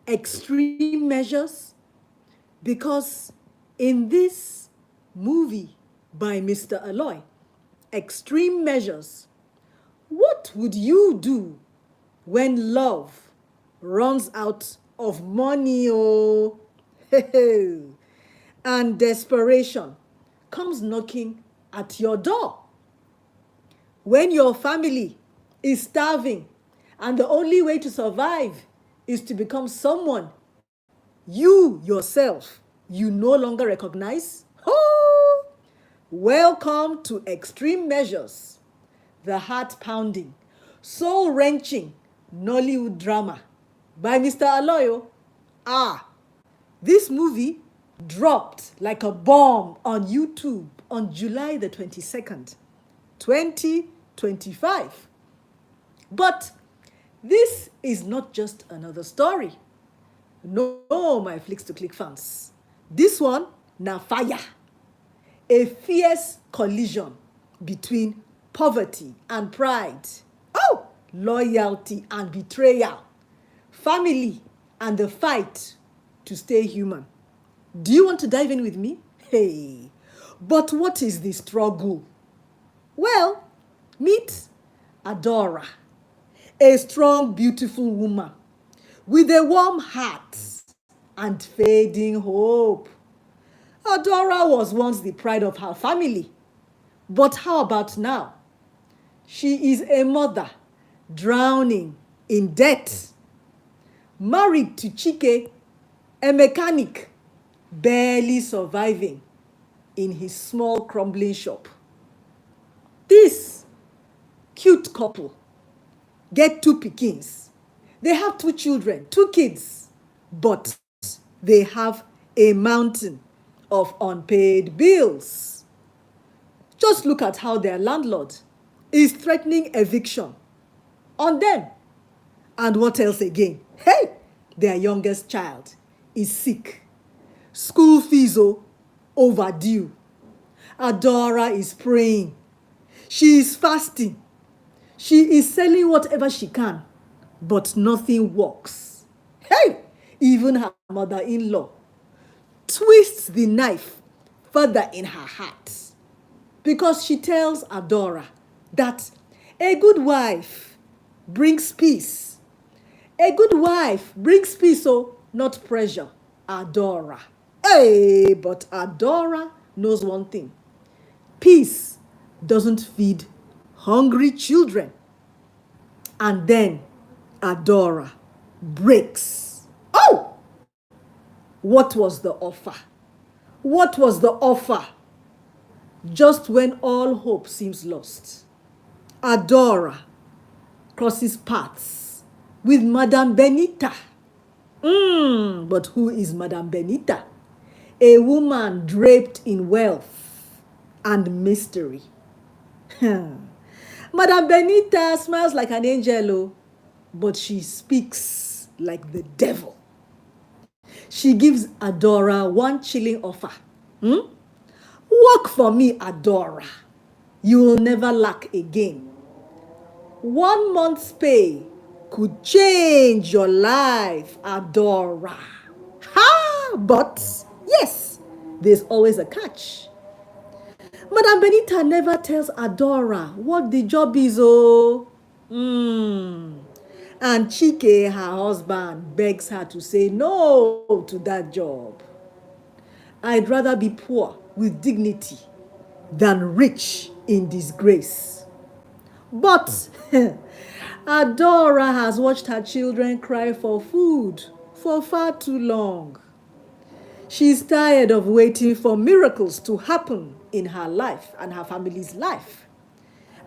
Extreme measures, because in this movie by Mr. ALOY, Extreme Measures, what would you do when love runs out of money, oh, and desperation comes knocking at your door? When your family is starving and the only way to survive is to become someone you yourself you no longer recognize? Oh, welcome to Extreme Measures, the heart-pounding, soul-wrenching Nollywood drama by Mr. Aloyo. This movie dropped like a bomb on YouTube on July the 22nd, 2025. But this is not just another story. No, my Flicks to Click fans. This one, na fire. A fierce collision between poverty and pride. Oh, loyalty and betrayal. Family and the fight to stay human. Do you want to dive in with me? Hey, but what is the struggle? Well, meet Adora, a strong, beautiful woman with a warm heart and fading hope. Adora was once the pride of her family, but how about now? She is a mother drowning in debt, married to Chike, a mechanic barely surviving in his small crumbling shop. This cute couple get two pikins. They have two children, two kids, but they have a mountain of unpaid bills. Just look at how their landlord is threatening eviction on them. And what else again? Hey, their youngest child is sick. School fees overdue. Adora is praying. She is fasting. She is selling whatever she can, but nothing works. Hey, even her mother-in-law twists the knife further in her heart because she tells Adora that a good wife brings peace. A good wife brings peace, not pressure. Adora. Hey, but Adora knows one thing. Peace doesn't feed hungry children. And then Adora breaks. Oh! What was the offer? What was the offer? Just when all hope seems lost, Adora crosses paths with Madame Benita. But who is Madame Benita? A woman draped in wealth and mystery. Madame Benita smiles like an angel, but she speaks like the devil. She gives Adora one chilling offer. Work for me, Adora. You will never lack again. 1 month's pay could change your life, Adora. But yes, there's always a catch. Madame Benita never tells Adora what the job is, And Chike, her husband, begs her to say no to that job. I'd rather be poor with dignity than rich in disgrace. But Adora has watched her children cry for food for far too long. She's tired of waiting for miracles to happen in her life and her family's life.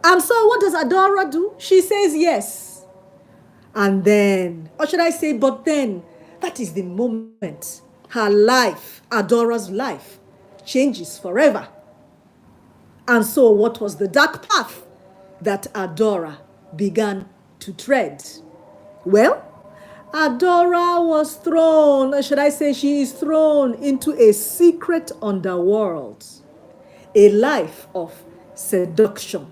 And so what does Adora do? She says yes. And then, or should I say, but then, that is the moment her life, Adora's life, changes forever. And so what was the dark path that Adora began to tread? Well, Adora was thrown, or should I say she is thrown into a secret underworld, a life of seduction,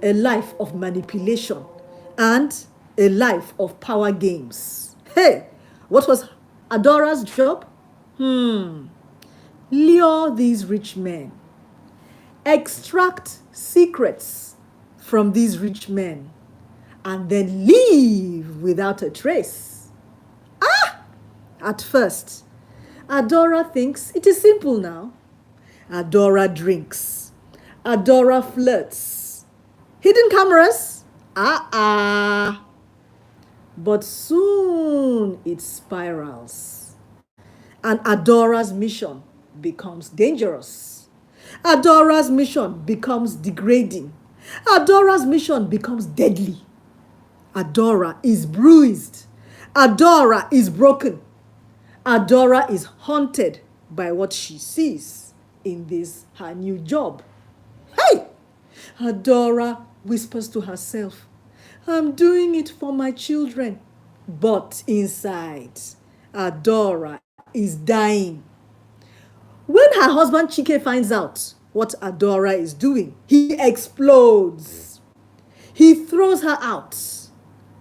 a life of manipulation, and a life of power games. Hey, what was Adora's job? Lure these rich men, extract secrets from these rich men, and then leave without a trace. At first, Adora thinks it is simple now. Adora drinks. Adora flirts. Hidden cameras? But soon it spirals. And Adora's mission becomes dangerous. Adora's mission becomes degrading. Adora's mission becomes deadly. Adora is bruised. Adora is broken. Adora is haunted by what she sees in this her new job. Hey! Adora whispers to herself, I'm doing it for my children. But inside, Adora is dying. When her husband Chike finds out what Adora is doing, he explodes. He throws her out.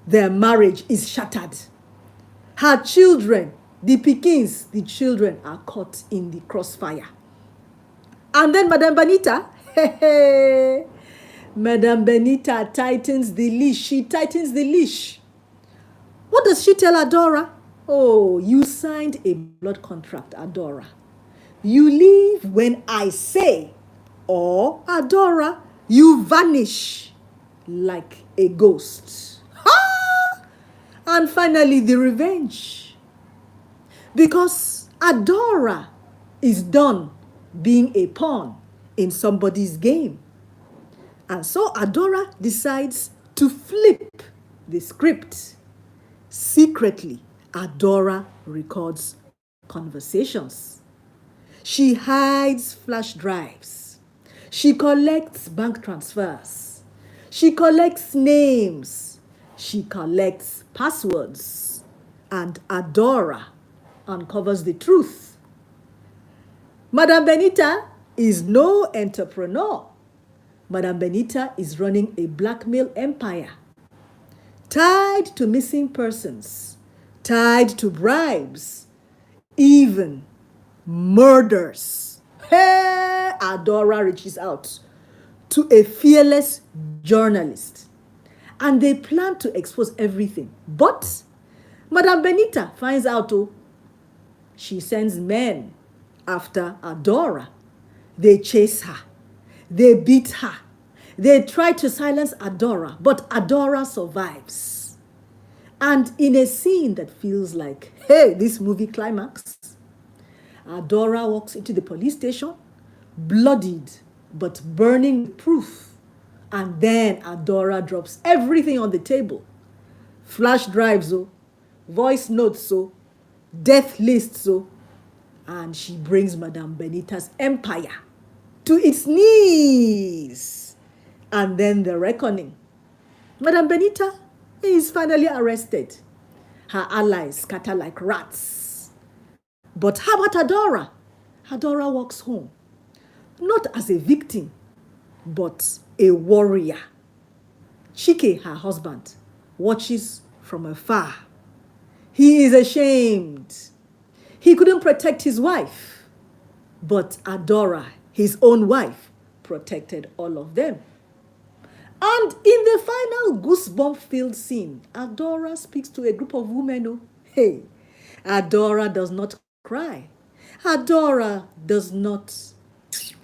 Their marriage is shattered. Her children, the children are caught in the crossfire. And then Madame Benita, Madame Benita tightens the leash. She tightens the leash. What does she tell Adora? Oh, you signed a blood contract, Adora. You leave when I say, or Adora, you vanish like a ghost. And finally, the revenge. Because Adora is done being a pawn in somebody's game. And so Adora decides to flip the script. Secretly, Adora records conversations. She hides flash drives. She collects bank transfers. She collects names. She collects passwords. And Adora uncovers the truth. Madame Benita is no entrepreneur. Madame Benita is running a blackmail empire, tied to missing persons, tied to bribes, even murders. Hey, Adora reaches out to a fearless journalist, and they plan to expose everything. But Madame Benita finds out, she sends men after Adora. They chase her. They beat her. They try to silence Adora, but Adora survives. And in a scene that feels like, hey, this movie climax, Adora walks into the police station, bloodied, but burning with proof. And then Adora drops everything on the table. Flash drives, voice notes, death lists, and she brings Madame Benita's empire to its knees. And then the reckoning. Madame Benita is finally arrested. Her allies scatter like rats. But how about Adora? Adora walks home, not as a victim, but a warrior. Chike, her husband, watches from afar. He is ashamed. He couldn't protect his wife, but Adora, his own wife, protected all of them. And in the final goosebump-filled scene, Adora speaks to a group of women. Hey, Adora does not cry. Adora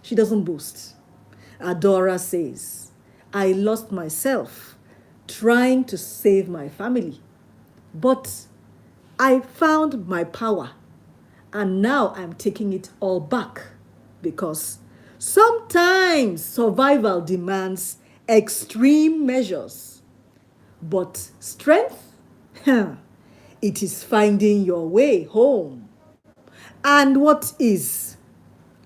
she doesn't boast. Adora says, I lost myself trying to save my family, but I found my power, and now I'm taking it all back, because sometimes survival demands extreme measures, but strength, it is finding your way home. And what is,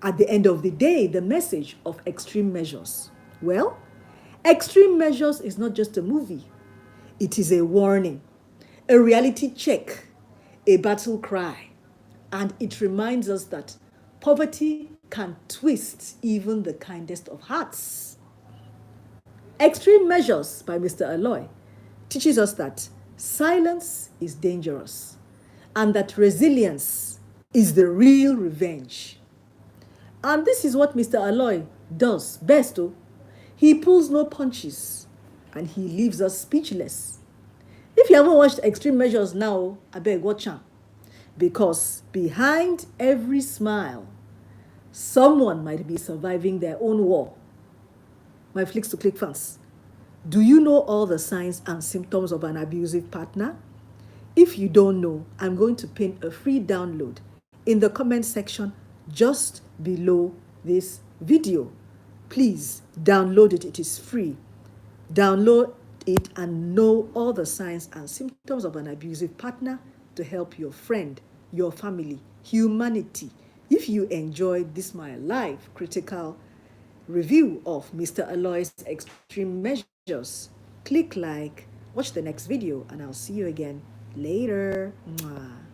at the end of the day, the message of extreme measures? Well, extreme measures is not just a movie. It is a warning, a reality check, a battle cry. And it reminds us that poverty can twist even the kindest of hearts. Extreme Measures by Mr. ALOY teaches us that silence is dangerous and that resilience is the real revenge. And this is what Mr. ALOY does best. Oh. He pulls no punches and he leaves us speechless. If you haven't watched Extreme Measures now, I beg watch am. Because behind every smile, someone might be surviving their own war. My Flicks to Click fans, do you know all the signs and symptoms of an abusive partner? If you don't know, I'm going to pin a free download in the comment section just below this video. Please download it. It is free. Download it and know all the signs and symptoms of an abusive partner to help your friend, your family, humanity. If you enjoyed this my live critical review of Mr. ALOY's Extreme Measures, click like, watch the next video, and I'll see you again later. Mwah.